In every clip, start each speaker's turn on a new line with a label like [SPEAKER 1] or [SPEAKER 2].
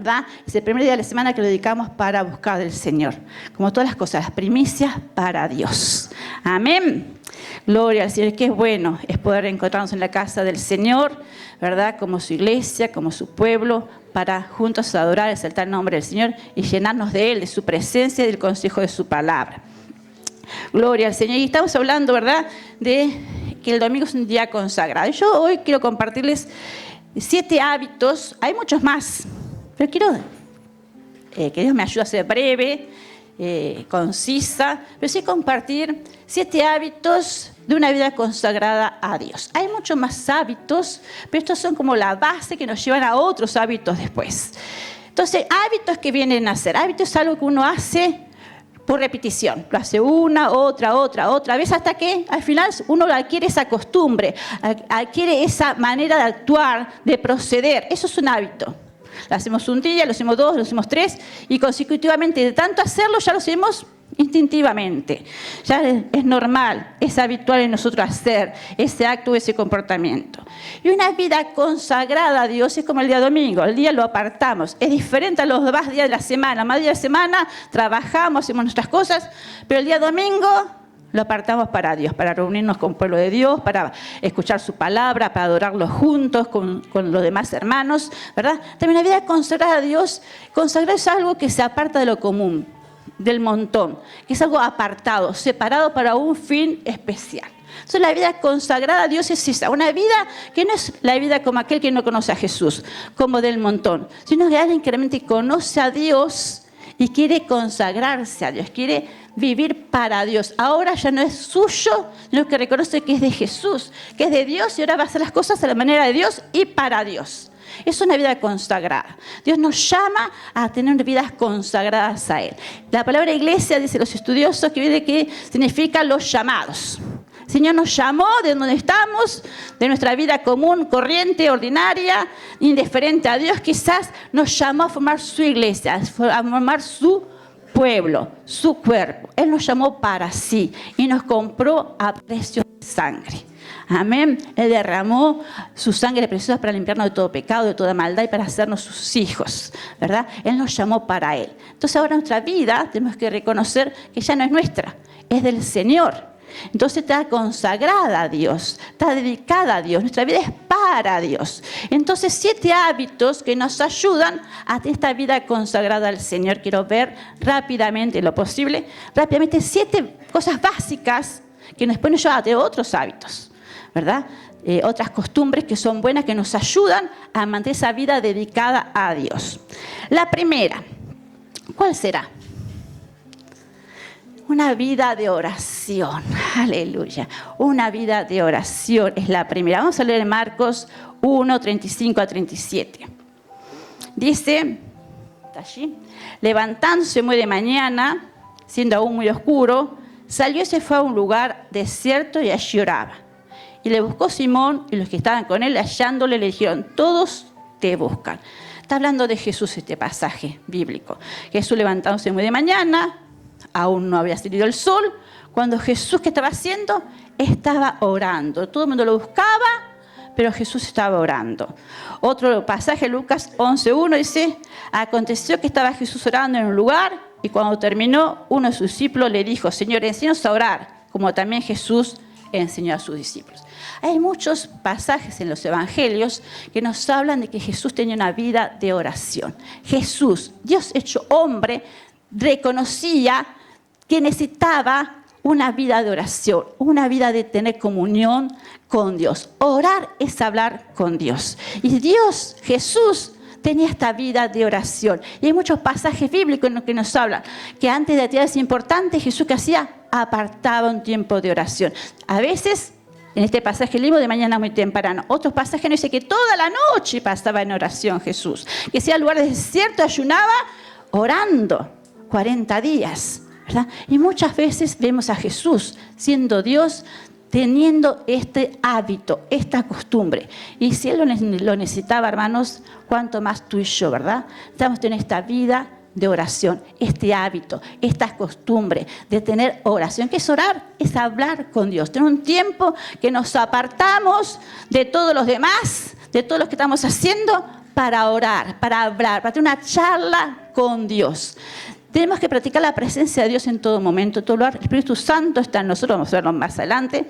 [SPEAKER 1] ¿verdad? Es el primer día de la semana que lo dedicamos para buscar del Señor. Como todas las cosas, las primicias para Dios. Amén. Gloria al Señor. Qué bueno es poder encontrarnos en la casa del Señor, ¿verdad? Como su iglesia, como su pueblo, para juntos adorar, exaltar el nombre del Señor y llenarnos de Él, de su presencia y del consejo de su palabra. Gloria al Señor. Y estamos hablando, ¿verdad?, de que el domingo es un día consagrado. Yo hoy quiero compartirles 7 hábitos. Hay muchos más, pero quiero que Dios me ayude a ser breve, concisa, pero sí compartir 7 hábitos de una vida consagrada a Dios. Hay muchos más hábitos, pero estos son como la base que nos llevan a otros hábitos después. Entonces, hábitos que vienen a ser. Hábitos es algo que uno hace por repetición. Lo hace una, otra vez, hasta que al final uno adquiere esa costumbre, adquiere esa manera de actuar, de proceder. Eso es un hábito. Lo hacemos un día, lo hacemos 2, lo hacemos 3, y consecutivamente de tanto hacerlo ya lo hacemos instintivamente. Ya es normal, es habitual en nosotros hacer ese acto, ese comportamiento. Y una vida consagrada a Dios es como el día domingo. El día lo apartamos. Es diferente a los demás días de la semana. Más días de la semana trabajamos, hacemos nuestras cosas, pero el día domingo lo apartamos para Dios, para reunirnos con el pueblo de Dios, para escuchar su palabra, para adorarlo juntos con los demás hermanos, ¿verdad? También la vida consagrada a Dios, consagrar es algo que se aparta de lo común, del montón, que es algo apartado, separado para un fin especial. Entonces la vida consagrada a Dios es esa, una vida que no es la vida como aquel que no conoce a Jesús, como del montón, sino que alguien que realmente conoce a Dios y quiere consagrarse a Dios, quiere vivir para Dios. Ahora ya no es suyo, sino que reconoce que es de Jesús, que es de Dios, y ahora va a hacer las cosas a la manera de Dios y para Dios. Es una vida consagrada. Dios nos llama a tener vidas consagradas a Él. La palabra iglesia, dicen los estudiosos, que viene que significa los llamados. El Señor nos llamó de donde estamos, de nuestra vida común, corriente, ordinaria, indiferente a Dios. Quizás nos llamó a formar su iglesia, a formar su pueblo, su cuerpo. Él nos llamó para sí y nos compró a precio de sangre. Amén. Él derramó su sangre preciosa para limpiarnos de todo pecado, de toda maldad y para hacernos sus hijos, ¿verdad? Él nos llamó para Él. Entonces ahora nuestra vida tenemos que reconocer que ya no es nuestra, es del Señor. Entonces está consagrada a Dios, está dedicada a Dios. Nuestra vida es para Dios. Entonces 7 hábitos que nos ayudan a esta vida consagrada al Señor. Quiero ver rápidamente, lo posible, 7 cosas básicas que nos pueden llevar a otros hábitos, ¿verdad? Otras costumbres que son buenas, que nos ayudan a mantener esa vida dedicada a Dios. La primera, ¿cuál será? Una vida de oración. Aleluya. Una vida de oración es la primera. Vamos a leer Marcos 1, 35 a 37. Dice, ¿está allí? Levantándose muy de mañana, siendo aún muy oscuro, salió y se fue a un lugar desierto y allí oraba. Y le buscó Simón, y los que estaban con él, hallándole, le dijeron: todos te buscan. Está hablando de Jesús este pasaje bíblico. Jesús levantándose muy de mañana, aún no había salido el sol, cuando Jesús, ¿qué estaba haciendo? Estaba orando. Todo el mundo lo buscaba, pero Jesús estaba orando. Otro pasaje, Lucas 11:1, dice: aconteció que estaba Jesús orando en un lugar, y cuando terminó, uno de sus discípulos le dijo: Señor, enséñanos a orar, como también Jesús enseñó a sus discípulos. Hay muchos pasajes en los evangelios que nos hablan de que Jesús tenía una vida de oración. Jesús, Dios hecho hombre, reconocía que necesitaba una vida de oración, una vida de tener comunión con Dios. Orar es hablar con Dios. Y Dios, Jesús, tenía esta vida de oración. Y hay muchos pasajes bíblicos en los que nos hablan que antes de actividades importantes, Jesús, ¿qué hacía? Apartaba un tiempo de oración. A veces, en este pasaje leímos de mañana muy temprano. Otros pasajes nos dicen que toda la noche pasaba en oración Jesús. Que sea lugar desierto, ayunaba orando 40 días, ¿verdad? Y muchas veces vemos a Jesús siendo Dios, teniendo este hábito, esta costumbre. Y si Él lo necesitaba, hermanos, cuánto más tú y yo, ¿verdad? Estamos en esta vida de oración, este hábito, esta costumbre de tener oración. ¿Qué es orar? Es hablar con Dios. Tener un tiempo que nos apartamos de todos los demás, de todos los que estamos haciendo, para orar, para hablar, para tener una charla con Dios. Tenemos que practicar la presencia de Dios en todo momento, en todo lugar. El Espíritu Santo está en nosotros, vamos a verlo más adelante.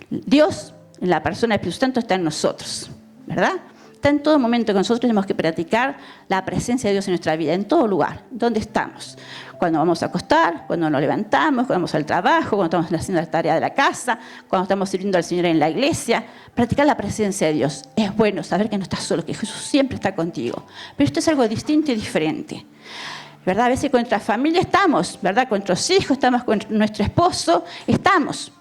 [SPEAKER 1] Dios, en la persona del Espíritu Santo, está en nosotros, ¿verdad? Está en todo momento que nosotros tenemos que practicar la presencia de Dios en nuestra vida, en todo lugar, donde estamos. Cuando vamos a acostar, cuando nos levantamos, cuando vamos al trabajo, cuando estamos haciendo la tarea de la casa, cuando estamos sirviendo al Señor en la iglesia. Practicar la presencia de Dios. Es bueno saber que no estás solo, que Jesús siempre está contigo. Pero esto es algo distinto y diferente, ¿verdad? A veces con nuestra familia estamos, ¿verdad? Con nuestros hijos, estamos con nuestro esposo, estamos,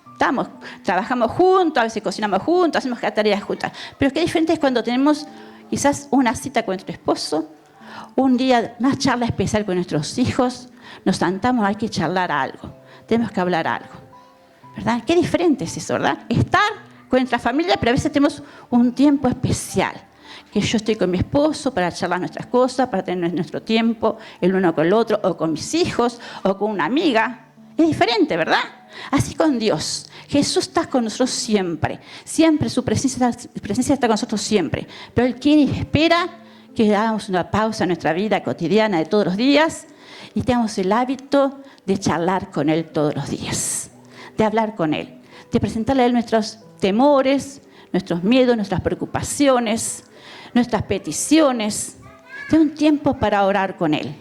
[SPEAKER 1] trabajamos juntos, a veces cocinamos juntos, hacemos tareas juntas. Pero qué diferente es cuando tenemos quizás una cita con nuestro esposo, un día, una charla especial con nuestros hijos, nos sentamos, hay que charlar algo, tenemos que hablar algo, ¿verdad? Qué diferente es eso, ¿verdad? Estar con nuestra familia, pero a veces tenemos un tiempo especial, que yo estoy con mi esposo para charlar nuestras cosas, para tener nuestro tiempo el uno con el otro, o con mis hijos, o con una amiga. Es diferente, ¿verdad? Así con Dios. Jesús está con nosotros siempre. Siempre su presencia está con nosotros siempre. Pero Él quiere y espera que hagamos una pausa en nuestra vida cotidiana de todos los días y tengamos el hábito de charlar con Él todos los días. De hablar con Él. De presentarle a Él nuestros temores, nuestros miedos, nuestras preocupaciones, nuestras peticiones. Tener un tiempo para orar con Él.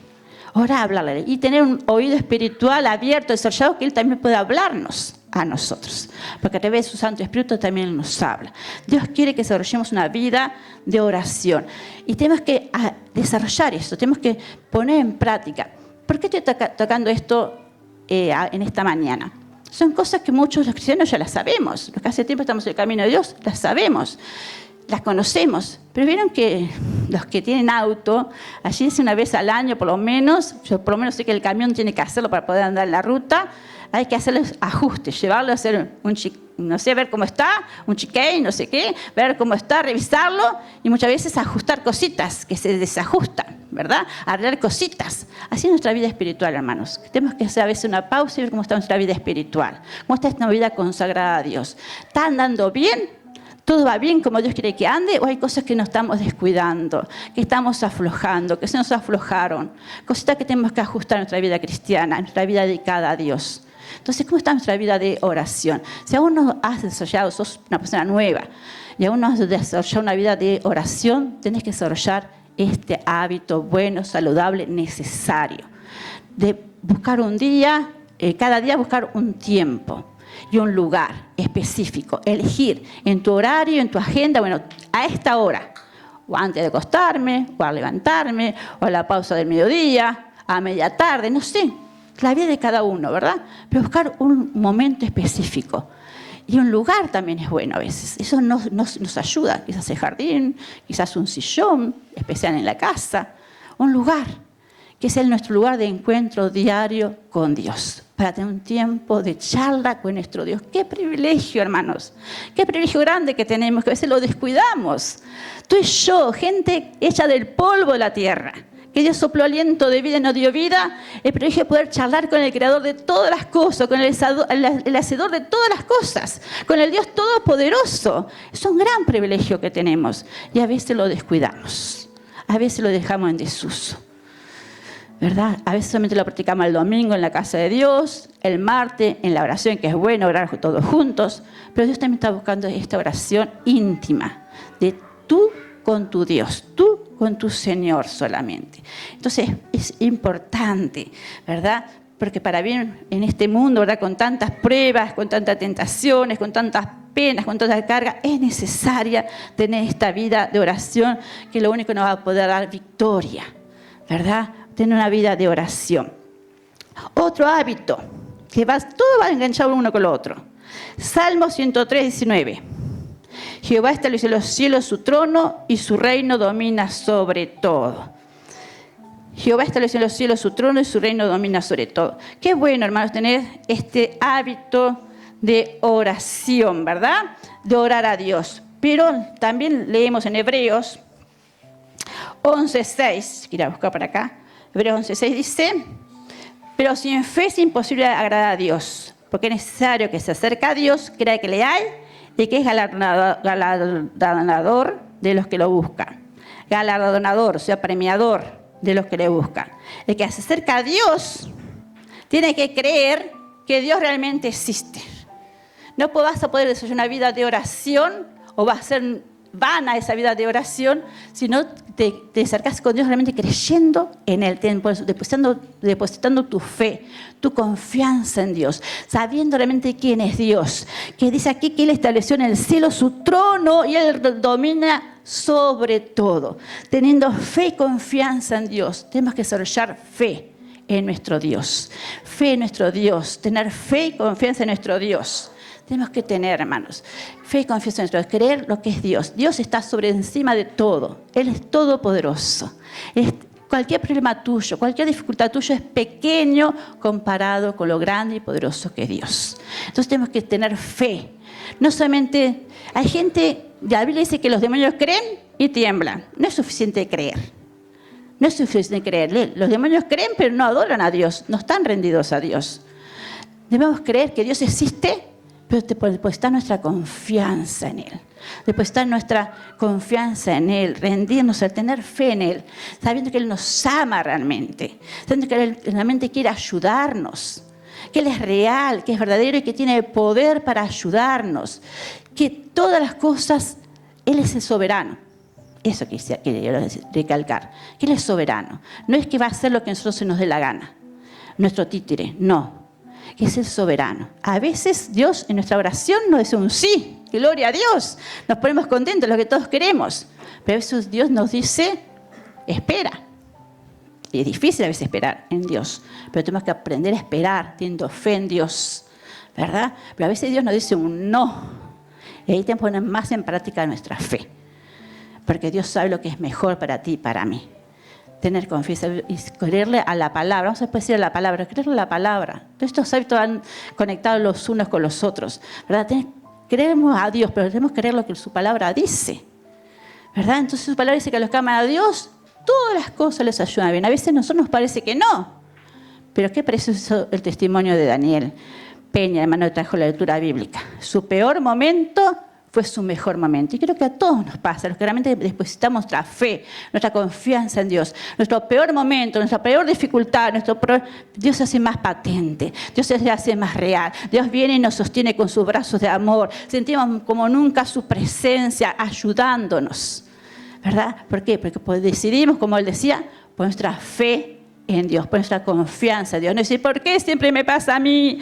[SPEAKER 1] Orar, hablarle y tener un oído espiritual abierto, desarrollado, que Él también pueda hablarnos a nosotros. Porque a través de su Santo Espíritu también nos habla. Dios quiere que desarrollemos una vida de oración. Y tenemos que desarrollar esto, tenemos que poner en práctica. ¿Por qué estoy tocando esto en esta mañana? Son cosas que muchos los cristianos ya las sabemos. Los que hace tiempo estamos en el camino de Dios, las sabemos. Las conocemos, pero vieron que los que tienen auto, allí dice una vez al año por lo menos, yo por lo menos sé que el camión tiene que hacerlo para poder andar en la ruta, hay que hacerles ajustes, llevarlo a hacer no sé, ver cómo está, un check-in, no sé qué, ver cómo está, revisarlo y muchas veces ajustar cositas que se desajustan, ¿verdad? Arreglar cositas. Así es nuestra vida espiritual, hermanos. Tenemos que hacer a veces una pausa y ver cómo está nuestra vida espiritual, cómo está esta vida consagrada a Dios. ¿Está andando bien? ¿Todo va bien como Dios quiere que ande? ¿O hay cosas que nos estamos descuidando, que estamos aflojando, que se nos aflojaron? Cositas que tenemos que ajustar en nuestra vida cristiana, en nuestra vida dedicada a Dios. Entonces, ¿cómo está nuestra vida de oración? Si aún no has desarrollado, sos una persona nueva, y aún no has desarrollado una vida de oración, tenés que desarrollar este hábito bueno, saludable, necesario. De buscar un día, cada día buscar un tiempo y un lugar específico, elegir en tu horario, en tu agenda, bueno, a esta hora, o antes de acostarme, o al levantarme, o a la pausa del mediodía, a media tarde, no sé, la vida de cada uno, ¿verdad? Pero buscar un momento específico. Y un lugar también es bueno a veces, eso nos ayuda, quizás el jardín, quizás un sillón especial en la casa, un lugar que es nuestro lugar de encuentro diario con Dios, para tener un tiempo de charla con nuestro Dios. ¡Qué privilegio, hermanos! ¡Qué privilegio grande que tenemos, que a veces lo descuidamos! Tú y yo, gente hecha del polvo de la tierra, que Dios sopló aliento de vida y nos dio vida, el privilegio de poder charlar con el Creador de todas las cosas, con el Hacedor de todas las cosas, con el Dios Todopoderoso. Es un gran privilegio que tenemos y a veces lo descuidamos, a veces lo dejamos en desuso. ¿Verdad? A veces solamente lo practicamos el domingo en la casa de Dios, el martes en la oración, que es bueno orar todos juntos, pero Dios también está buscando esta oración íntima, de tú con tu Dios, tú con tu Señor solamente. Entonces es importante, ¿verdad? Porque para bien en este mundo, ¿verdad? Con tantas pruebas, con tantas tentaciones, con tantas penas, con tanta carga, es necesaria tener esta vida de oración, que lo único que nos va a poder dar victoria, ¿verdad? Tener una vida de oración. Otro hábito, que todo va enganchado uno con lo otro. Salmo 103, 19. Jehová estableció en los cielos su trono y su reino domina sobre todo. Jehová estableció en los cielos su trono y su reino domina sobre todo. Qué bueno, hermanos, tener este hábito de oración, ¿verdad? De orar a Dios. Pero también leemos en Hebreos 11:6, quiero buscar para acá. Hebreos 11:6 dice, pero sin fe es imposible agradar a Dios, porque es necesario que se acerque a Dios, crea que le hay y que es galardonador de los que lo buscan. galardonador, o sea, premiador de los que le buscan. El que se acerca a Dios tiene que creer que Dios realmente existe. No vas a poder desarrollar una vida de oración o va a ser vana esa vida de oración si no te acercas con Dios realmente creyendo en Él, depositando tu fe, tu confianza en Dios, sabiendo realmente quién es Dios, que dice aquí que Él estableció en el cielo su trono y Él domina sobre todo. Teniendo fe y confianza en Dios, tenemos que desarrollar fe en nuestro Dios. Fe en nuestro Dios, tener fe y confianza en nuestro Dios. Tenemos que tener, hermanos, fe y confianza en nuestro Dios, creer lo que es Dios. Dios está sobre encima de todo. Él es todopoderoso. Cualquier problema tuyo, cualquier dificultad tuya es pequeño comparado con lo grande y poderoso que es Dios. Entonces tenemos que tener fe. No solamente, hay gente, la Biblia dice que los demonios creen y tiemblan. No es suficiente creer. No es suficiente creer. Los demonios creen pero no adoran a Dios, no están rendidos a Dios. Debemos creer que Dios existe, pero depositar nuestra confianza en Él. Depositar nuestra confianza en Él, rendirnos, al tener fe en Él, sabiendo que Él nos ama realmente, sabiendo que Él realmente quiere ayudarnos, que Él es real, que es verdadero y que tiene poder para ayudarnos, que todas las cosas, Él es el soberano. Eso quería recalcar, que Él es soberano. No es que va a hacer lo que a nosotros se nos dé la gana, nuestro títere, no. Que es el soberano. A veces Dios en nuestra oración nos dice un sí, gloria a Dios, nos ponemos contentos, lo que todos queremos, pero a veces Dios nos dice, espera. Y es difícil a veces esperar en Dios, pero tenemos que aprender a esperar teniendo fe en Dios, ¿verdad? Pero a veces Dios nos dice un no, y ahí tenemos que poner más en práctica nuestra fe, porque Dios sabe lo que es mejor para ti y para mí. Tener confianza y creerle a la palabra. Vamos a decir a la palabra, creerle a la palabra. Estos hábitos van conectados los unos con los otros, ¿verdad? Creemos a Dios, pero debemos creer lo que su palabra dice, ¿verdad? Entonces su palabra dice que a los que aman a Dios, todas las cosas les ayudan bien. A veces a nosotros nos parece que no, pero qué precioso el testimonio de Daniel Peña, hermano, que trajo la lectura bíblica. Su peor momento fue su mejor momento. Y creo que a todos nos pasa, los que realmente depositamos nuestra fe, nuestra confianza en Dios. Nuestro peor momento, nuestra peor dificultad, Dios se hace más patente, Dios se hace más real. Dios viene y nos sostiene con sus brazos de amor. Sentimos como nunca su presencia ayudándonos, ¿verdad? ¿Por qué? Porque decidimos, como él decía, por nuestra fe en Dios, por nuestra confianza en Dios. No decir, ¿por qué siempre me pasa a mí?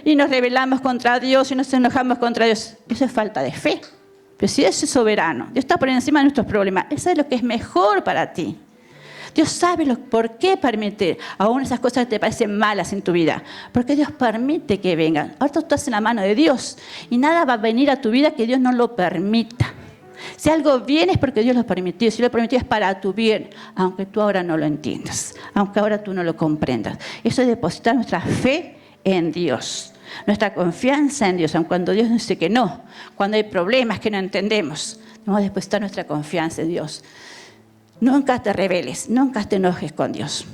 [SPEAKER 1] Y nos rebelamos contra Dios y nos enojamos contra Dios. Eso es falta de fe. Pero si Dios es soberano, Dios está por encima de nuestros problemas, Él sabe lo que es mejor para ti. Dios sabe por qué permite aún esas cosas que te parecen malas en tu vida. Porque Dios permite que vengan. Ahora tú estás en la mano de Dios y nada va a venir a tu vida que Dios no lo permita. Si algo viene es porque Dios lo permitió. Si lo permitió es para tu bien, aunque tú ahora no lo entiendas, aunque ahora tú no lo comprendas. Eso es depositar nuestra fe en Dios, nuestra confianza en Dios, aun cuando Dios nos dice que no, cuando hay problemas que no entendemos, debemos depositar nuestra confianza en Dios. Nunca te rebeles, nunca te enojes con Dios.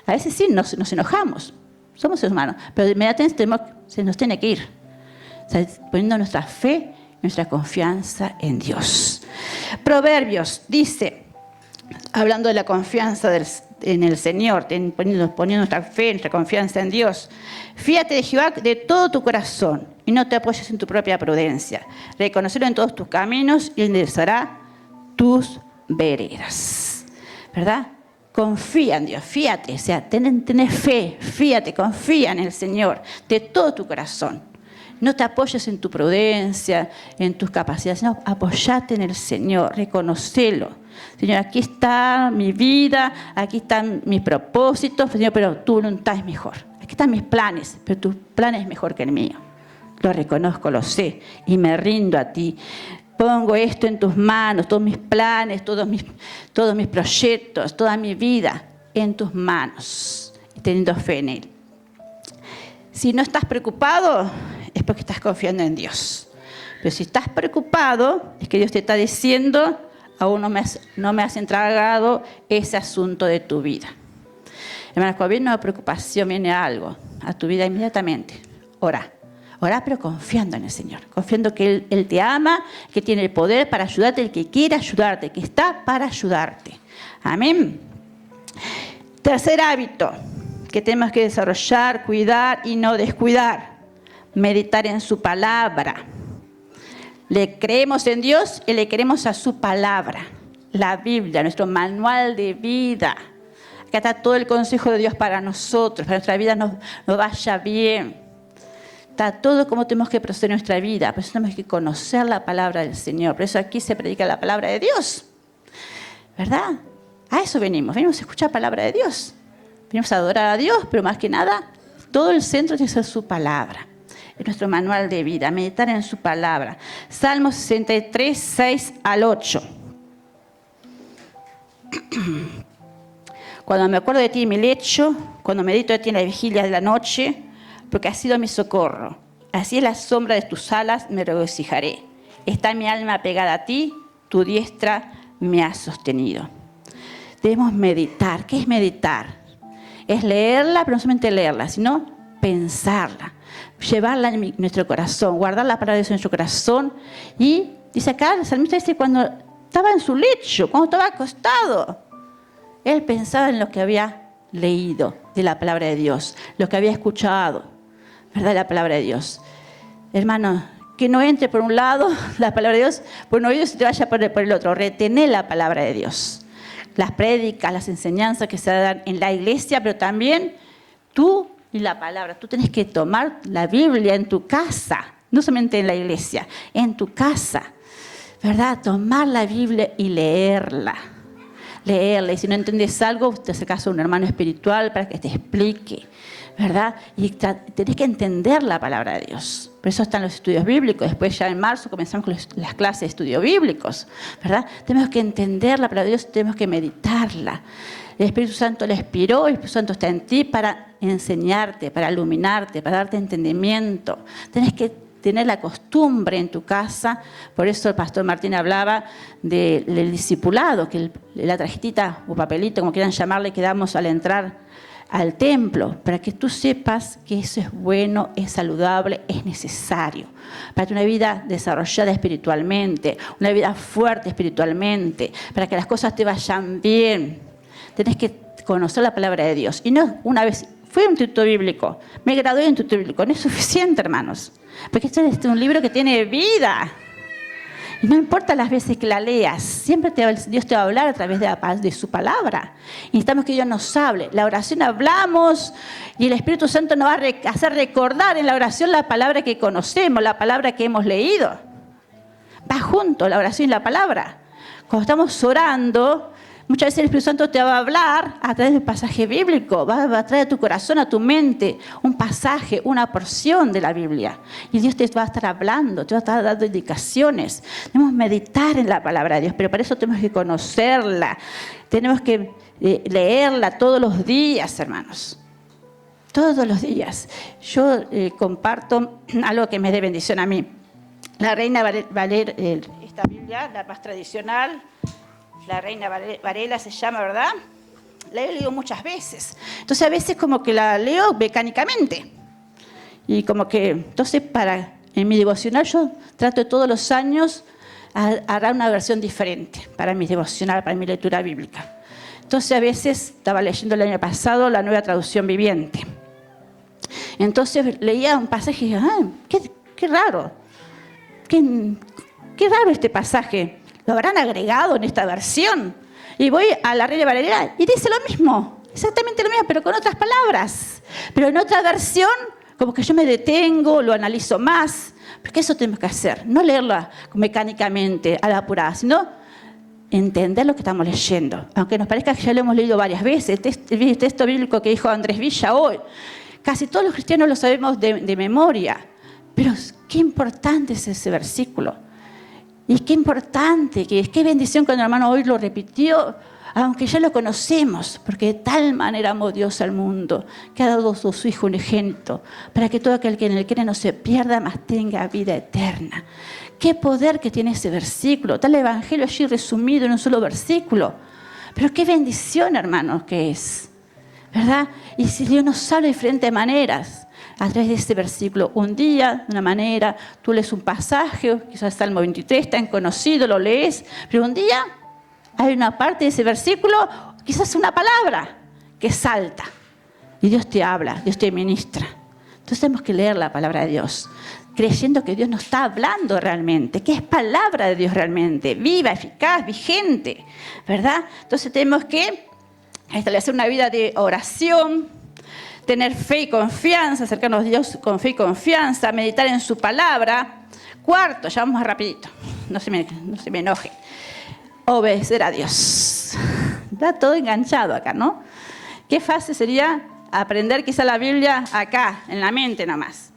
[SPEAKER 1] A veces sí nos enojamos, somos seres humanos, pero inmediatamente se nos tiene que ir, o sea, poniendo nuestra fe, nuestra confianza en Dios. Proverbios dice, hablando de la confianza en el Señor, poniendo nuestra fe, nuestra confianza en Dios. Fíate de Jehová de todo tu corazón y no te apoyes en tu propia prudencia. Reconocerlo en todos tus caminos y enderezará tus veredas. ¿Verdad? Confía en Dios, fíate, o sea, ten fe, fíate, confía en el Señor de todo tu corazón. No te apoyes en tu prudencia, en tus capacidades, sino apoyate en el Señor, reconocelo. Señor, aquí está mi vida, aquí están mis propósitos, Señor, pero tu voluntad es mejor. Aquí están mis planes, pero tu plan es mejor que el mío. Lo reconozco, lo sé y me rindo a ti. Pongo esto en tus manos, todos mis planes, todos mis proyectos, toda mi vida en tus manos, teniendo fe en Él. Si no estás preocupado, es porque estás confiando en Dios. Pero si estás preocupado, es que Dios te está diciendo, aún no me has entregado ese asunto de tu vida. Hermanos, cuando viene una preocupación, viene algo a tu vida inmediatamente. Ora Orá, pero confiando en el Señor, confiando que Él te ama, que tiene el poder para ayudarte, el que quiere ayudarte, que está para ayudarte. Amén. Tercer hábito que tenemos que desarrollar, cuidar y no descuidar. Meditar en su palabra. Le creemos en Dios y le creemos a su palabra. La Biblia, nuestro manual de vida. Acá está todo el consejo de Dios para nosotros, para que nuestra vida nos vaya bien. Está todo como tenemos que proceder en nuestra vida. Por eso tenemos que conocer la palabra del Señor. Por eso aquí se predica la palabra de Dios. ¿Verdad? A eso venimos a escuchar la palabra de Dios. Venimos a adorar a Dios, pero más que nada, todo el centro tiene que ser su palabra. Es nuestro manual de vida, meditar en su palabra. Salmo 63, 6 al 8. Cuando me acuerdo de ti en mi lecho, cuando medito de ti en la vigilia de la noche, porque has sido mi socorro. Así en la sombra de tus alas me regocijaré. Está mi alma pegada a ti, tu diestra me ha sostenido. Debemos meditar. ¿Qué es meditar? Es leerla, pero no solamente leerla, sino pensarla. Llevarla en nuestro corazón, guardar la palabra de Dios en nuestro corazón. Y dice acá, el salmista dice, cuando estaba en su lecho, cuando estaba acostado, él pensaba en lo que había leído de la palabra de Dios, lo que había escuchado, ¿verdad? La palabra de Dios. Hermano, que no entre por un lado la palabra de Dios, por un oído y se te vaya por el otro. Retener la palabra de Dios. Las prédicas, las enseñanzas que se dan en la iglesia, pero también tú y la palabra. Tú tenés que tomar la Biblia en tu casa, no solamente en la iglesia, en tu casa, ¿verdad? Tomar la Biblia y leerla. Leerla. Y si no entiendes algo, te acercas a un hermano espiritual para que te explique, ¿verdad? Y tenés que entender la palabra de Dios. Por eso están los estudios bíblicos. Después ya en marzo comenzamos con las clases de estudios bíblicos, ¿verdad? Tenemos que entender la palabra de Dios, tenemos que meditarla. El Espíritu Santo la inspiró, el Espíritu Santo está en ti para enseñarte, para iluminarte, para darte entendimiento. Tenés que tener la costumbre en tu casa. Por eso el pastor Martín hablaba del discipulado, que la tarjetita o papelito, como quieran llamarle, que damos al entrar al templo, para que tú sepas que eso es bueno, es saludable, es necesario. Para tener una vida desarrollada espiritualmente, una vida fuerte espiritualmente, para que las cosas te vayan bien. Tenés que conocer la palabra de Dios. Y no una vez, fui a un instituto bíblico, me gradué en un instituto bíblico, no es suficiente, hermanos. Porque este es un libro que tiene vida. Y no importa las veces que la leas, siempre Dios te va a hablar a través de su palabra. Y necesitamos que Dios nos hable. La oración hablamos y el Espíritu Santo nos va a hacer recordar en la oración la palabra que conocemos, la palabra que hemos leído. Va junto la oración y la palabra. Cuando estamos orando, muchas veces el Espíritu Santo te va a hablar a través de un pasaje bíblico, va a traer a tu corazón, a tu mente, un pasaje, una porción de la Biblia. Y Dios te va a estar hablando, te va a estar dando indicaciones. Debemos meditar en la palabra de Dios, pero para eso tenemos que conocerla. Tenemos que leerla todos los días, hermanos. Todos los días. Yo comparto algo que me dé bendición a mí. La Reina Valera, esta Biblia, la más tradicional, la Reina Varela se llama, ¿verdad? La he leído muchas veces. Entonces a veces como que la leo mecánicamente. Y como que, entonces en mi devocional yo trato de todos los años hará una versión diferente para mi devocional, para mi lectura bíblica. Entonces a veces estaba leyendo el año pasado la Nueva Traducción Viviente. Entonces leía un pasaje y dije, qué raro. Qué raro este pasaje. Lo habrán agregado en esta versión. Y voy a la Reina Valera y dice lo mismo, exactamente lo mismo, pero con otras palabras. Pero en otra versión, como que yo me detengo, lo analizo más, porque eso tenemos que hacer. No leerla mecánicamente, a la apurada, sino entender lo que estamos leyendo. Aunque nos parezca que ya lo hemos leído varias veces, el texto bíblico que dijo Andrés Villa hoy, casi todos los cristianos lo sabemos de memoria. Pero qué importante es ese versículo. Y qué importante, qué bendición cuando el hermano hoy lo repitió, aunque ya lo conocemos, porque de tal manera amó Dios al mundo, que ha dado a su Hijo unigénito, para que todo aquel que en él cree no se pierda, mas tenga vida eterna. Qué poder que tiene ese versículo, está el Evangelio allí resumido en un solo versículo. Pero qué bendición, hermanos, que es, ¿verdad? Y si Dios nos habla de diferentes maneras, a través de este versículo. Un día, de una manera, tú lees un pasaje, quizás Salmo 23, tan conocido, lo lees, pero un día hay una parte de ese versículo, quizás una palabra que salta. Y Dios te habla, Dios te ministra. Entonces tenemos que leer la palabra de Dios, creyendo que Dios nos está hablando realmente, que es palabra de Dios realmente, viva, eficaz, vigente, ¿verdad? Entonces tenemos que establecer una vida de oración, tener fe y confianza, acercarnos a Dios con fe y confianza, meditar en su palabra. Cuarto, ya vamos rapidito, no se me enojen. Obedecer a Dios. Está todo enganchado acá, ¿no? Qué fácil sería aprender quizá la Biblia acá, en la mente nomás,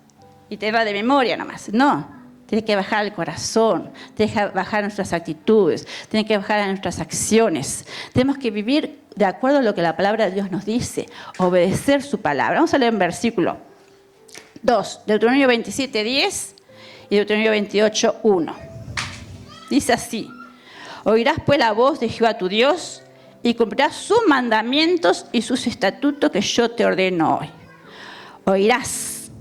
[SPEAKER 1] y tenerla de memoria nomás. No, tiene que bajar al corazón, tiene que bajar a nuestras actitudes, tiene que bajar a nuestras acciones. Tenemos que vivir de acuerdo a lo que la palabra de Dios nos dice, obedecer su palabra. Vamos a leer un versículo 2, Deuteronomio 27:10 y Deuteronomio 28:1. Dice así: oirás pues la voz de Jehová tu Dios y cumplirás sus mandamientos y sus estatutos que yo te ordeno hoy. Oirás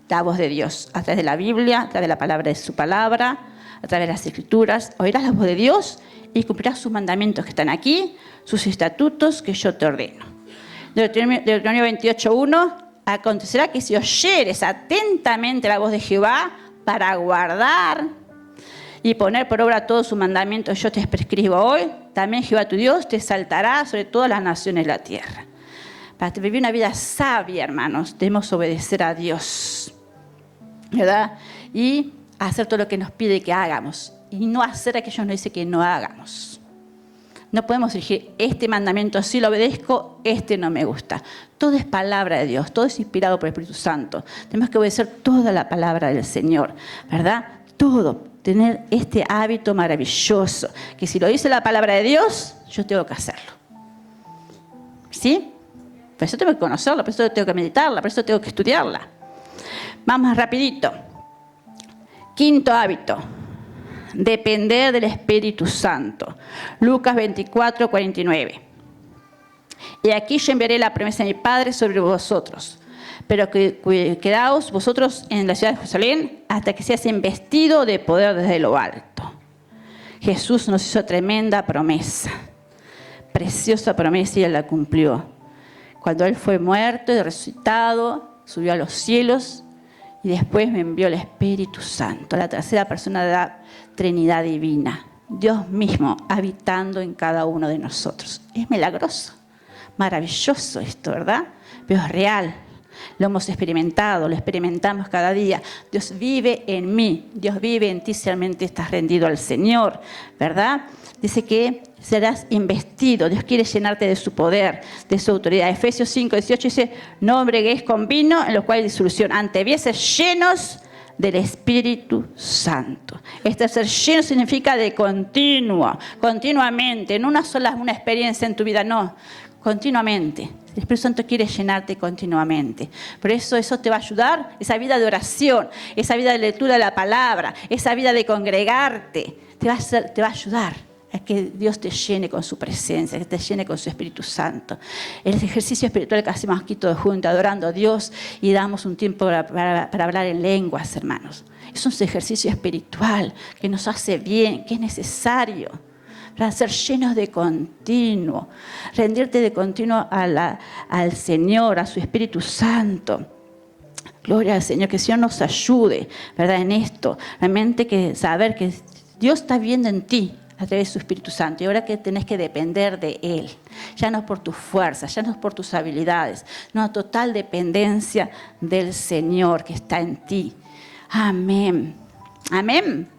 [SPEAKER 1] la voz de Dios a través de la Biblia, a través de la palabra de su palabra, a través de las Escrituras. Oirás la voz de Dios y cumplirás sus mandamientos que están aquí, sus estatutos que yo te ordeno. Deuteronomio 28:1: acontecerá que si oyeres atentamente la voz de Jehová para guardar y poner por obra todos sus mandamientos yo te prescribo hoy, también Jehová tu Dios te exaltará sobre todas las naciones de la tierra. Para vivir una vida sabia, hermanos, debemos obedecer a Dios, ¿verdad? Y hacer todo lo que nos pide que hagamos. Y no hacer aquello que nos dice que no hagamos. No podemos elegir, este mandamiento sí lo obedezco, este no me gusta. Todo es palabra de Dios, todo es inspirado por el Espíritu Santo. Tenemos que obedecer toda la palabra del Señor, ¿verdad? Todo. Tener este hábito maravilloso, que si lo dice la palabra de Dios, yo tengo que hacerlo. ¿Sí? Por eso tengo que conocerla, por eso tengo que meditarla, por eso tengo que estudiarla. Vamos rapidito. Quinto hábito: depender del Espíritu Santo. Lucas 24:49. Y aquí yo enviaré la promesa de mi Padre sobre vosotros. Pero quedaos vosotros en la ciudad de Jerusalén hasta que seas investido de poder desde lo alto. Jesús nos hizo tremenda promesa, preciosa promesa, y Él la cumplió. Cuando Él fue muerto y resucitado, subió a los cielos y después me envió el Espíritu Santo, la tercera persona de la Trinidad divina. Dios mismo habitando en cada uno de nosotros. Es milagroso, maravilloso esto, ¿verdad? Pero es real. Lo hemos experimentado, lo experimentamos cada día. Dios vive en mí, Dios vive en ti si realmente estás rendido al Señor, ¿verdad? Dice que serás investido, Dios quiere llenarte de su poder, de su autoridad. Efesios 5:18 dice: no breguéis con vino, en lo cual hay disolución, antes bien ser llenos del Espíritu Santo. Este ser lleno significa de continuo, continuamente, no una experiencia en tu vida, no, continuamente. El Espíritu Santo quiere llenarte continuamente. Por eso te va a ayudar, esa vida de oración, esa vida de lectura de la palabra, esa vida de congregarte, te va a ayudar a que Dios te llene con su presencia, que te llene con su Espíritu Santo. El ejercicio espiritual que hacemos aquí todos juntos, adorando a Dios, y damos un tiempo para hablar en lenguas, hermanos. Es un ejercicio espiritual que nos hace bien, que es necesario, para ser llenos de continuo, rendirte de continuo al Señor, a su Espíritu Santo. Gloria al Señor, que el Señor nos ayude, ¿verdad? En esto, realmente que saber que Dios está viendo en ti a través de su Espíritu Santo, y ahora que tenés que depender de Él, ya no por tus fuerzas, ya no por tus habilidades, no, total dependencia del Señor que está en ti. Amén. Amén.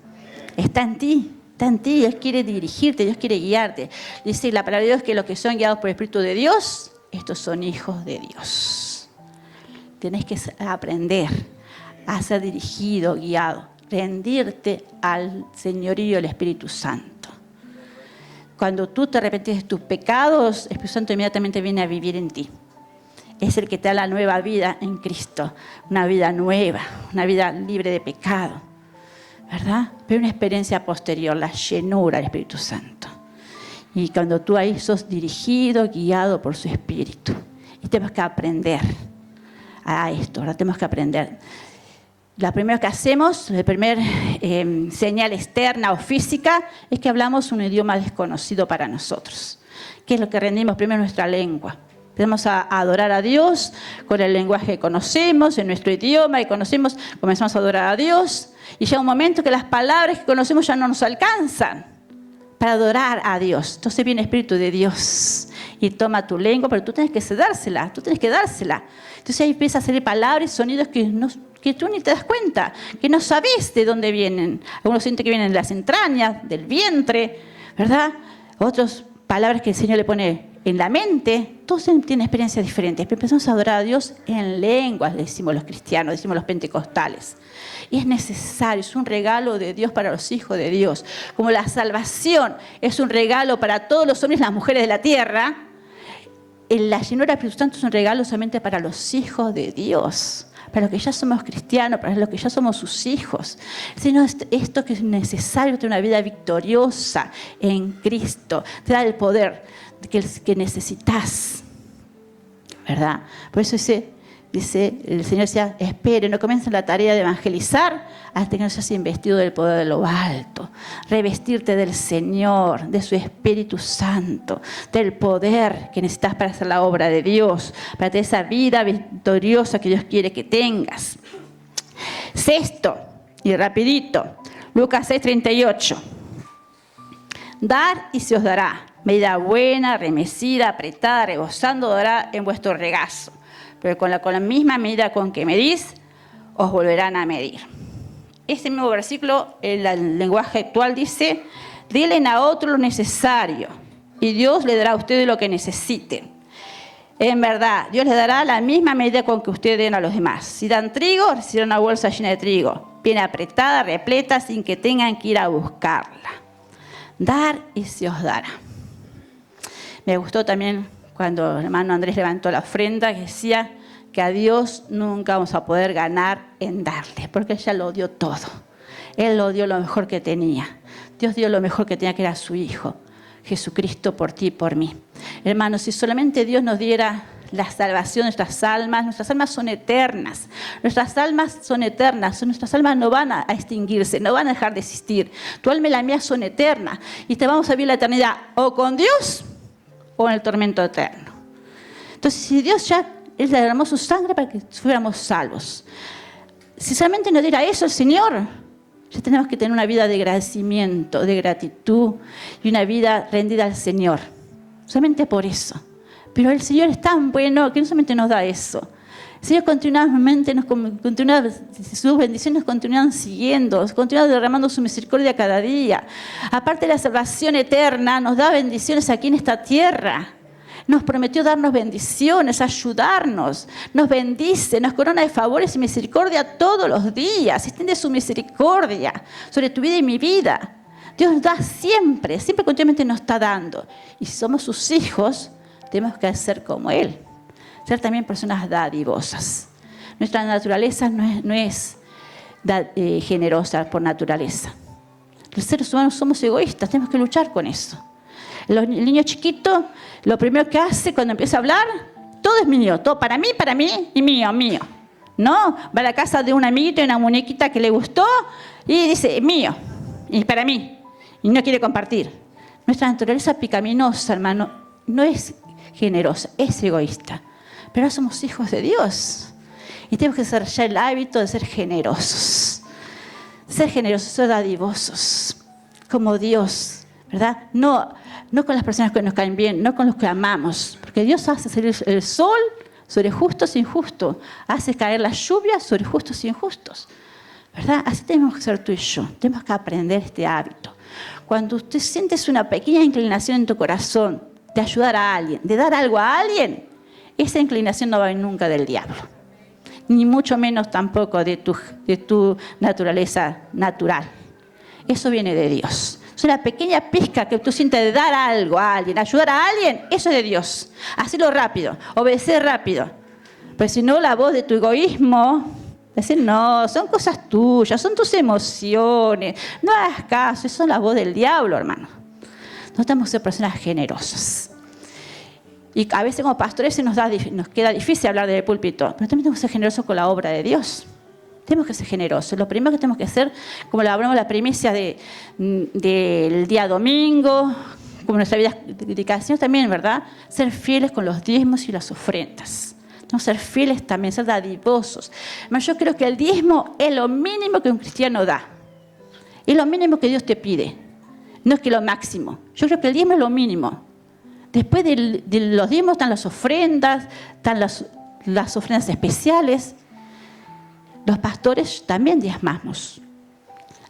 [SPEAKER 1] Está en ti. Está en ti, Dios quiere dirigirte, Dios quiere guiarte. Dice la palabra de Dios que los que son guiados por el Espíritu de Dios, estos son hijos de Dios. Tenés que aprender a ser dirigido, guiado, rendirte al señorío del Espíritu Santo. Cuando tú te arrepientes de tus pecados, el Espíritu Santo inmediatamente viene a vivir en ti. Es el que te da la nueva vida en Cristo, una vida nueva, una vida libre de pecado, ¿verdad? Pero una experiencia posterior, la llenura del Espíritu Santo. Y cuando tú ahí sos dirigido, guiado por su Espíritu. Y tenemos que aprender a esto, ¿verdad? Tenemos que aprender. Lo primero que hacemos, la primera señal externa o física, es que hablamos un idioma desconocido para nosotros. ¿Qué es lo que rendimos? Primero nuestra lengua. Empezamos a adorar a Dios con el lenguaje que conocemos, en nuestro idioma que conocemos, comenzamos a adorar a Dios. Y llega un momento que las palabras que conocemos ya no nos alcanzan para adorar a Dios. Entonces viene el Espíritu de Dios y toma tu lengua, pero tú tienes que dársela. Entonces ahí empieza a salir palabras y sonidos que tú ni te das cuenta, que no sabes de dónde vienen. Algunos sienten que vienen de las entrañas, del vientre, ¿verdad? Otros palabras que el Señor le pone en la mente. Todos tienen experiencias diferentes. Pero empezamos a adorar a Dios en lenguas, decimos los cristianos, decimos los pentecostales. Y es necesario, es un regalo de Dios para los hijos de Dios. Como la salvación es un regalo para todos los hombres y las mujeres de la tierra, la llenura del Espíritu Santo es un regalo solamente para los hijos de Dios. Para los que ya somos cristianos, para los que ya somos sus hijos. Sino esto que es necesario, tener una vida victoriosa en Cristo. Te da el poder que necesitas, ¿verdad? Por eso dice, el Señor decía, espere, no comiencen la tarea de evangelizar hasta que no seas investido del poder de lo alto. Revestirte del Señor, de su Espíritu Santo, del poder que necesitas para hacer la obra de Dios, para tener esa vida victoriosa que Dios quiere que tengas. Sexto, y rapidito, Lucas 6:38. Dar y se os dará, medida buena, remecida, apretada, rebosando dará en vuestro regazo. Pero con la misma medida con que medís, os volverán a medir. Este mismo versículo, en el lenguaje actual, dice, denle a otro lo necesario, y Dios le dará a ustedes lo que necesiten. En verdad, Dios les dará la misma medida con que ustedes den a los demás. Si dan trigo, recibirán una bolsa llena de trigo, bien apretada, repleta, sin que tengan que ir a buscarla. Dar y se os dará. Me gustó también cuando el hermano Andrés levantó la ofrenda, que decía que a Dios nunca vamos a poder ganar en darle, porque Él ya lo dio todo. Él lo dio lo mejor que tenía. Dios dio lo mejor que tenía, que era su Hijo, Jesucristo, por ti y por mí. Hermanos, si solamente Dios nos diera la salvación de nuestras almas son eternas. Nuestras almas son eternas, nuestras almas no van a extinguirse, no van a dejar de existir. Tu alma y la mía son eternas y te vamos a vivir la eternidad o con Dios o en el tormento eterno. Entonces, si Dios ya Él derramó su sangre para que fuéramos salvos. Si solamente nos diera eso el Señor, ya tenemos que tener una vida de agradecimiento, de gratitud y una vida rendida al Señor. Solamente por eso. Pero el Señor es tan bueno que no solamente nos da eso. El Señor continuamente sus bendiciones nos continúan siguiendo, continúa derramando su misericordia cada día. Aparte de la salvación eterna, nos da bendiciones aquí en esta tierra. Nos prometió darnos bendiciones, ayudarnos, nos bendice, nos corona de favores y misericordia todos los días. Extiende su misericordia sobre tu vida y mi vida. Dios nos da siempre, continuamente nos está dando. Y si somos sus hijos, tenemos que ser como Él, ser también personas dadivosas. Nuestra naturaleza no es generosa por naturaleza. Los seres humanos somos egoístas, tenemos que luchar con eso. El niño chiquito, lo primero que hace cuando empieza a hablar, todo es mío, todo para mí y mío. No, va a la casa de un amiguito y una muñequita que le gustó y dice, mío, y para mí, y no quiere compartir. Nuestra naturaleza pecaminosa, hermano, no es generosa, es egoísta. Pero somos hijos de Dios y tenemos que hacer ya el hábito de ser generosos. Ser dadivosos, como Dios, ¿verdad? No con las personas que nos caen bien, no con los que amamos. Porque Dios hace salir el sol sobre justos e injustos. Hace caer la lluvia sobre justos e injustos. ¿Verdad? Así tenemos que ser tú y yo. Tenemos que aprender este hábito. Cuando tú sientes una pequeña inclinación en tu corazón de ayudar a alguien, de dar algo a alguien, esa inclinación no va a venir nunca del diablo. Ni mucho menos tampoco de tu naturaleza natural. Eso viene de Dios. Es una pequeña pizca que tú sientes de dar algo a alguien, ayudar a alguien, eso es de Dios. Hacerlo rápido, obedecer rápido. Pues si no, la voz de tu egoísmo, decir, no, son cosas tuyas, son tus emociones, no hagas caso, eso es la voz del diablo, hermano. No tenemos que ser personas generosas. Y a veces como pastores nos queda difícil hablar del púlpito, pero también tenemos que ser generosos con la obra de Dios. Tenemos que ser generosos. Lo primero que tenemos que hacer, como lo hablamos la primicia del día domingo, como nuestra vida de dedicación también, ¿verdad? Ser fieles con los diezmos y las ofrendas. No ser fieles también, ser dadivosos. Yo creo que el diezmo es lo mínimo que un cristiano da. Es lo mínimo que Dios te pide. No es que lo máximo. Yo creo que el diezmo es lo mínimo. Después de los diezmos están las ofrendas, están las ofrendas especiales. Los pastores también diezmamos.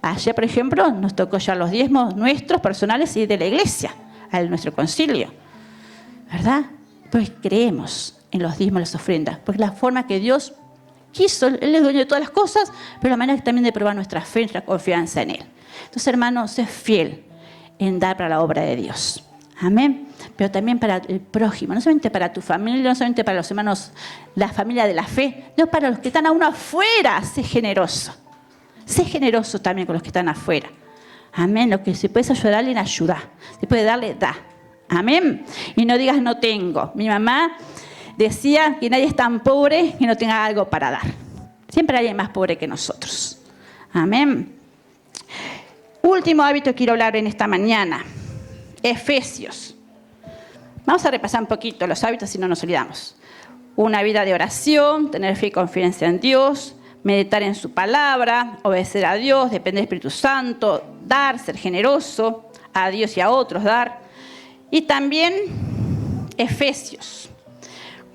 [SPEAKER 1] Ayer, por ejemplo, nos tocó ya los diezmos nuestros, personales y de la iglesia, a nuestro concilio. ¿Verdad? Pues creemos en los diezmos y las ofrendas, porque la forma que Dios quiso, Él es dueño de todas las cosas, pero la manera también de probar nuestra fe, nuestra confianza en Él. Entonces, hermanos, sé fiel en dar para la obra de Dios. Amén. Pero también para el prójimo, no solamente para tu familia, no solamente para los hermanos, la familia de la fe, no para los que están aún afuera. Sé generoso. Sé generoso también con los que están afuera. Amén. Lo que si puedes ayudar a alguien, ayuda. Si puedes darle, da. Amén. Y no digas no tengo. Mi mamá decía que nadie es tan pobre que no tenga algo para dar. Siempre hay alguien más pobre que nosotros. Amén. Último hábito que quiero hablar en esta mañana. Efesios. Vamos a repasar un poquito los hábitos si no nos olvidamos. Una vida de oración, tener fe y confianza en Dios, meditar en su palabra, obedecer a Dios, depender del Espíritu Santo, dar, ser generoso, a Dios y a otros dar. Y también Efesios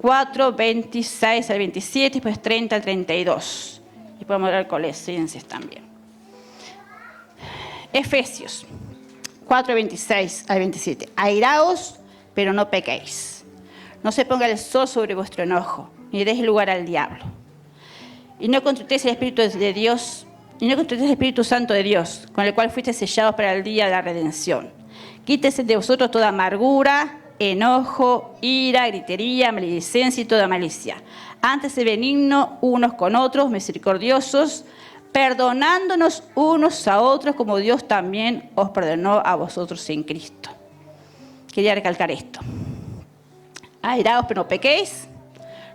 [SPEAKER 1] 4, 26 al 27, después 30 al 32. Y podemos hablar Colosenses también. Efesios 4, 26 al 27. Airaos, pero no pequéis. No se ponga el sol sobre vuestro enojo, ni deis lugar al diablo. Y no contristéis el Espíritu de Dios, y no contristéis el Espíritu Santo de Dios, con el cual fuisteis sellados para el día de la redención. Quítese de vosotros toda amargura, enojo, ira, gritería, maledicencia y toda malicia. Antes de benigno unos con otros, misericordiosos, perdonándonos unos a otros como Dios también os perdonó a vosotros en Cristo. Quería recalcar esto. Airaos, pero no pequéis.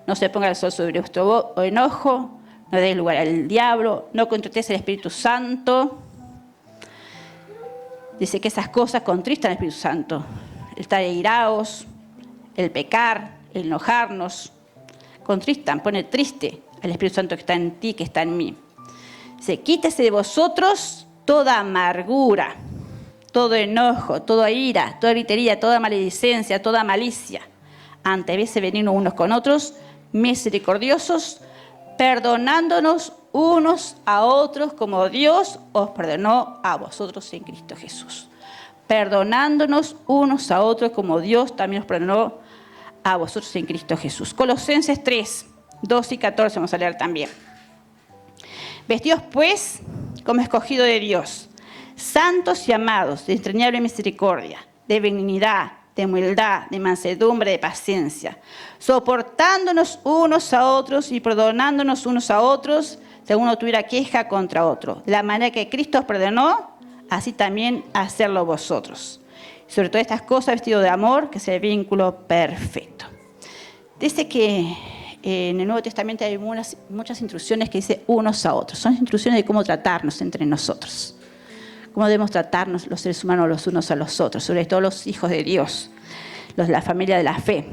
[SPEAKER 1] No se ponga el sol sobre vuestro enojo. No deis lugar al diablo. No contristéis el Espíritu Santo. Dice que esas cosas contristan al Espíritu Santo. El estar airaos, el pecar, el enojarnos. Contristan, pone triste al Espíritu Santo que está en ti, que está en mí. Dice, quítese de vosotros toda amargura, todo enojo, toda ira, toda gritería, toda maledicencia, toda malicia. Antes de venirnos unos con otros, misericordiosos, perdonándonos unos a otros como Dios os perdonó a vosotros en Cristo Jesús. Perdonándonos unos a otros como Dios también os perdonó a vosotros en Cristo Jesús. Colosenses 3, 12 y 14 vamos a leer también. Vestidos pues como escogido de Dios, santos y amados, de entrañable misericordia, de benignidad, de humildad, de mansedumbre, de paciencia, soportándonos unos a otros y perdonándonos unos a otros, según no tuviera queja contra otro. De la manera que Cristo os perdonó, así también hacerlo vosotros. Sobre todas estas cosas, vestido de amor, que es el vínculo perfecto. Dice que en el Nuevo Testamento hay muchas instrucciones que dice unos a otros. Son instrucciones de cómo tratarnos entre nosotros. Cómo debemos tratarnos los seres humanos los unos a los otros, sobre todo los hijos de Dios, los de la familia de la fe.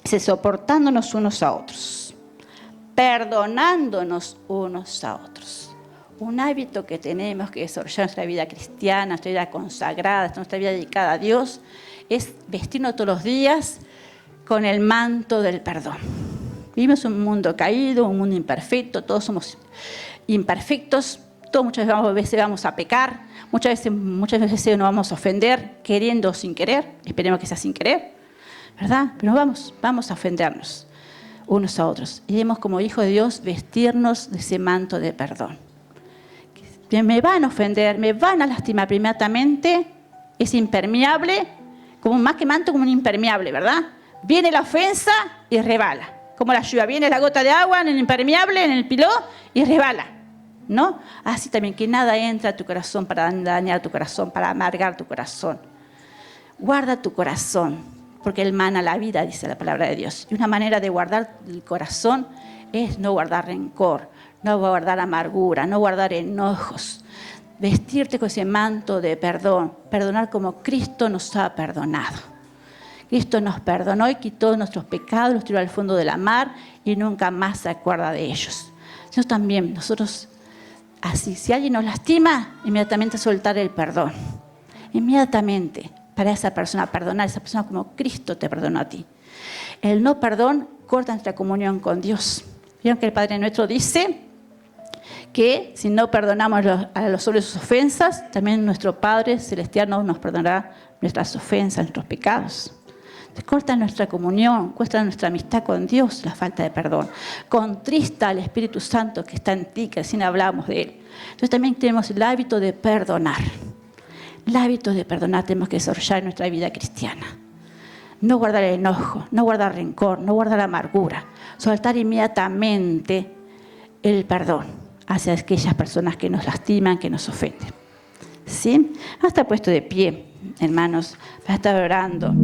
[SPEAKER 1] Dice, soportándonos unos a otros, perdonándonos unos a otros. Un hábito que tenemos que desarrollar en nuestra vida cristiana, nuestra vida consagrada, nuestra vida dedicada a Dios, es vestirnos todos los días con el manto del perdón. Vivimos en un mundo caído, un mundo imperfecto, todos somos imperfectos, todos muchas veces vamos a pecar, muchas veces nos vamos a ofender, queriendo o sin querer, esperemos que sea sin querer, ¿verdad? Pero vamos a ofendernos unos a otros. Y debemos como hijos de Dios vestirnos de ese manto de perdón. Me van a ofender, me van a lastimar, pero inmediatamente es impermeable, como más que manto, como un impermeable, ¿verdad? Viene la ofensa y resbala. Como la lluvia, viene la gota de agua en el impermeable, en el piló, y resbala, ¿no? Así también, que nada entra a tu corazón para dañar tu corazón, para amargar tu corazón. Guarda tu corazón porque Él mana la vida, dice la palabra de Dios. Y una manera de guardar el corazón es no guardar rencor, no guardar amargura, no guardar enojos. Vestirte con ese manto de perdón, perdonar como Cristo nos ha perdonado. Cristo nos perdonó y quitó nuestros pecados, los tiró al fondo de la mar y nunca más se acuerda de ellos. Nosotros también, así, si alguien nos lastima, inmediatamente soltar el perdón. Inmediatamente, para esa persona, perdonar a esa persona como Cristo te perdonó a ti. El no perdón corta nuestra comunión con Dios. Vieron que el Padre Nuestro dice que si no perdonamos a los hombres sus ofensas, también nuestro Padre Celestial no nos perdonará nuestras ofensas, nuestros pecados. Entonces, corta nuestra comunión, corta nuestra amistad con Dios, la falta de perdón. Contrista al Espíritu Santo que está en ti, que recién hablamos de Él. Entonces también tenemos el hábito de perdonar. El hábito de perdonar tenemos que desarrollar en nuestra vida cristiana. No guardar el enojo, no guardar rencor, no guardar amargura. Soltar inmediatamente el perdón hacia aquellas personas que nos lastiman, que nos ofenden. ¿Sí? Hasta puesto de pie, hermanos, para estar orando.